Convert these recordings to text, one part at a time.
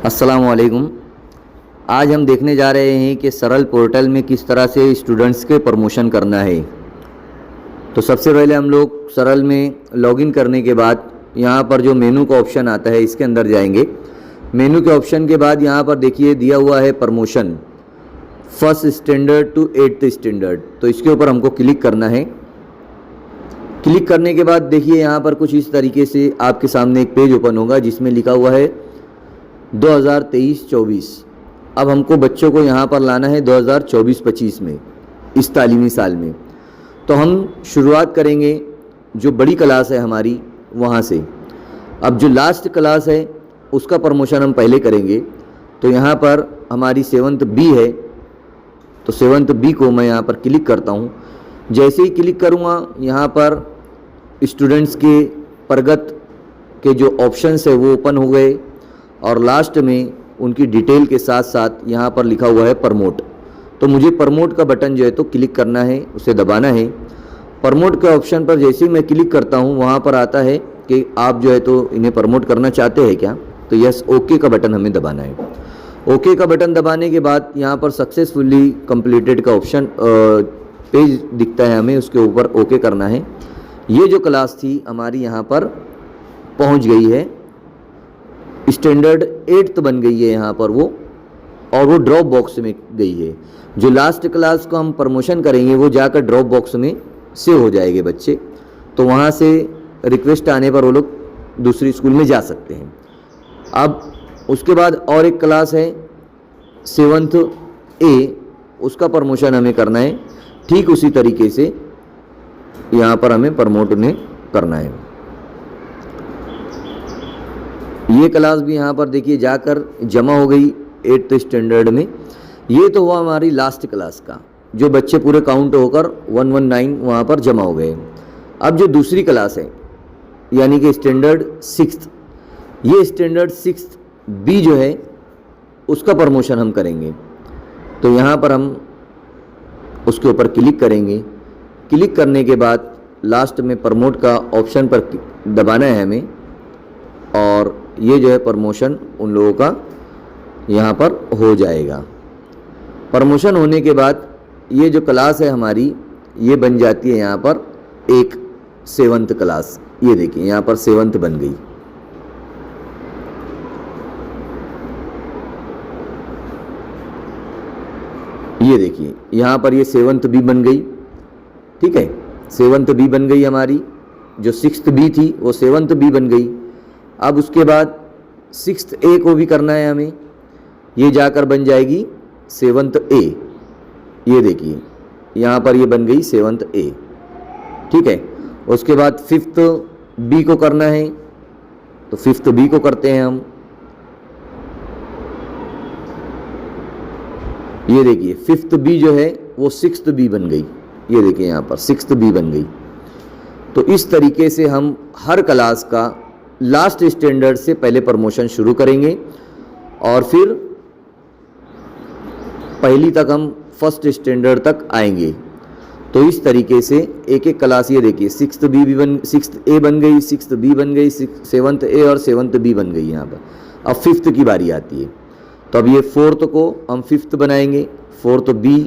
अस्सलाम वालेकुम। आज हम देखने जा रहे हैं कि सरल पोर्टल में किस तरह से स्टूडेंट्स के प्रमोशन करना है। तो सबसे पहले हम लोग सरल में लॉगिन करने के बाद यहाँ पर जो मेनू का ऑप्शन आता है इसके अंदर जाएंगे। मेनू के ऑप्शन के बाद यहाँ पर देखिए दिया हुआ है promotion first standard to 8th standard. तो इसके ऊपर हमको क्लिक करना है। क्लिक करने के बाद देखिए यहाँ पर कुछ इस तरीके से आपके सामने एक पेज ओपन होगा जिसमें लिखा हुआ है 2023-24। अब हमको बच्चों को यहाँ पर लाना है 2024-25 में, इस तालीमी साल में। तो हम शुरुआत करेंगे जो बड़ी क्लास है हमारी वहाँ से। अब जो लास्ट क्लास है उसका प्रमोशन हम पहले करेंगे। तो यहाँ पर हमारी 7th B है, तो 7th B को मैं यहाँ पर क्लिक करता हूँ। जैसे ही क्लिक करूँगा यहाँ पर स्टूडेंट्स के प्रगत के जो ऑप्शंस है वो ओपन हो गए और लास्ट में उनकी डिटेल के साथ साथ यहाँ पर लिखा हुआ है प्रमोट। तो मुझे प्रमोट का बटन जो है तो क्लिक करना है, उसे दबाना है। प्रमोट के ऑप्शन पर जैसे ही मैं क्लिक करता हूँ वहाँ पर आता है कि आप जो है तो इन्हें प्रमोट करना चाहते हैं क्या। तो यस, ओके का बटन हमें दबाना है। ओके का बटन दबाने के बाद यहाँ पर सक्सेसफुली कंप्लीटेड का ऑप्शन पेज दिखता है, हमें उसके ऊपर ओके करना है। ये जो क्लास थी हमारी यहाँ पर पहुँच गई है, स्टैंडर्ड 8th बन गई है यहाँ पर वो, और वो ड्रॉप बॉक्स में गई है। जो लास्ट क्लास को हम प्रमोशन करेंगे वो जाकर ड्रॉप बॉक्स में सेव हो जाएंगे बच्चे। तो वहाँ से रिक्वेस्ट आने पर वो लोग दूसरी स्कूल में जा सकते हैं। अब उसके बाद और एक क्लास है 7th A, उसका प्रमोशन हमें करना है। ठीक उसी तरीके से यहाँ पर हमें प्रमोट उन्हें करना है। ये क्लास भी यहाँ पर देखिए जाकर जमा हो गई 8th स्टैंडर्ड में। ये तो हुआ हमारी लास्ट क्लास का, जो बच्चे पूरे काउंट होकर 119 वहाँ पर जमा हो गए। अब जो दूसरी क्लास है यानी कि स्टैंडर्ड 6th, ये स्टैंडर्ड 6th B जो है उसका प्रमोशन हम करेंगे। तो यहाँ पर हम उसके ऊपर क्लिक करेंगे। क्लिक करने के बाद लास्ट में प्रमोट का ऑप्शन पर दबाना है हमें, और ये जो है प्रमोशन उन लोगों का यहाँ पर हो जाएगा। प्रमोशन होने के बाद ये जो क्लास है हमारी ये बन जाती है यहाँ पर एक 7th क्लास। ये देखिए यहाँ पर 7th बन गई। ये देखिए यहाँ पर ये 7th B बन गई। ठीक है, 7th B बन गई हमारी। जो 6th B थी वो 7th B बन गई। अब उसके बाद 6th A को भी करना है हमें, ये जाकर बन जाएगी 7th A। ये देखिए यहाँ पर ये बन गई 7th A। ठीक है, उसके बाद 5th B को करना है, तो 5th B को करते हैं हम। ये देखिए 5th B जो है वो 6th B बन गई। ये देखिए यहाँ पर 6th B बन गई। तो इस तरीके से हम हर क्लास का लास्ट स्टैंडर्ड से पहले प्रमोशन शुरू करेंगे और फिर पहली तक हम फर्स्ट स्टैंडर्ड तक आएंगे। तो इस तरीके से एक एक क्लास, ये देखिए 6th A बन गई, 6th B बन गई, 7th A और 7th B बन गई यहाँ पर। अब 5th की बारी आती है। तो अब ये 4th को हम 5th बनाएंगे, 4th B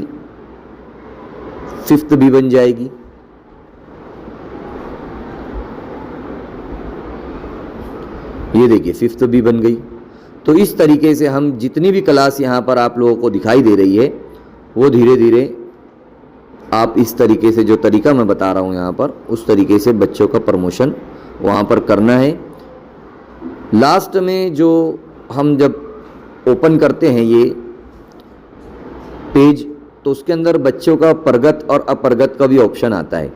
5th B बन जाएगी। ये देखिए 5th B बन गई। तो इस तरीके से हम जितनी भी क्लास यहाँ पर आप लोगों को दिखाई दे रही है वो धीरे धीरे आप इस तरीके से, जो तरीका मैं बता रहा हूँ यहाँ पर, उस तरीके से बच्चों का प्रमोशन वहाँ पर करना है। लास्ट में जो हम जब ओपन करते हैं ये पेज, तो उसके अंदर बच्चों का प्रगत और अप्रगत का भी ऑप्शन आता है।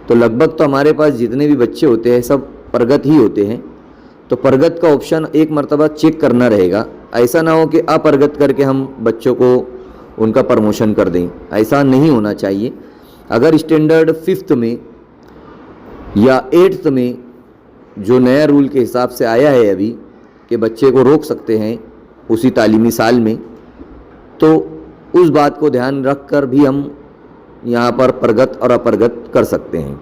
तो लगभग तो हमारे पास जितने भी बच्चे होते हैं सब प्रगत ही होते हैं। तो प्रगत का ऑप्शन एक मर्तबा चेक करना रहेगा। ऐसा ना हो कि अप्रगत करके हम बच्चों को उनका प्रमोशन कर दें, ऐसा नहीं होना चाहिए। अगर स्टैंडर्ड 5th में या 8th में जो नया रूल के हिसाब से आया है अभी कि बच्चे को रोक सकते हैं उसी तालीमी साल में, तो उस बात को ध्यान रख कर भी हम यहाँ पर प्रगत और अप्रगत कर सकते हैं।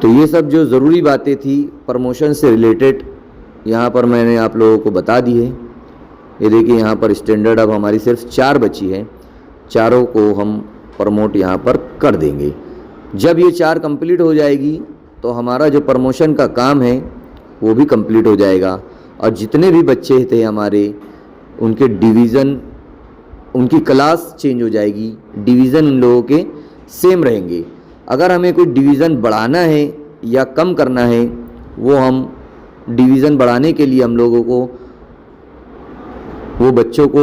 तो ये सब जो ज़रूरी बातें थी प्रमोशन से रिलेटेड यहाँ पर मैंने आप लोगों को बता दी है। ये देखिए यहाँ पर स्टैंडर्ड अब हमारी सिर्फ 4 बची है, चारों को हम प्रमोट यहाँ पर कर देंगे। जब ये 4 कंप्लीट हो जाएगी तो हमारा जो प्रमोशन का काम है वो भी कंप्लीट हो जाएगा, और जितने भी बच्चे थे हमारे उनके डिवीज़न, उनकी क्लास चेंज हो जाएगी, डिवीज़न इन लोगों के सेम रहेंगे। अगर हमें कोई डिवीज़न बढ़ाना है या कम करना है, वो हम डिवीज़न बढ़ाने के लिए हम लोगों को वो बच्चों को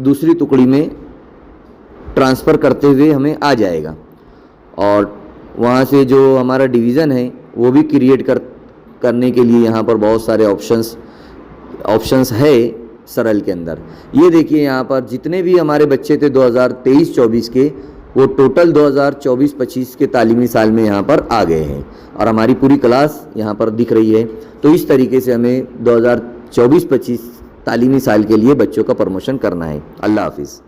दूसरी टुकड़ी में ट्रांसफ़र करते हुए हमें आ जाएगा, और वहाँ से जो हमारा डिवीज़न है वो भी क्रिएट करने के लिए यहाँ पर बहुत सारे ऑप्शंस है सरल के अंदर। ये देखिए यहाँ पर जितने भी हमारे बच्चे थे 2023-24 के, वो टोटल 2024-25 के तालीमी साल में यहाँ पर आ गए हैं, और हमारी पूरी क्लास यहाँ पर दिख रही है। तो इस तरीके से हमें 2024-25 तालीमी साल के लिए बच्चों का प्रमोशन करना है। अल्लाह हाफिज़।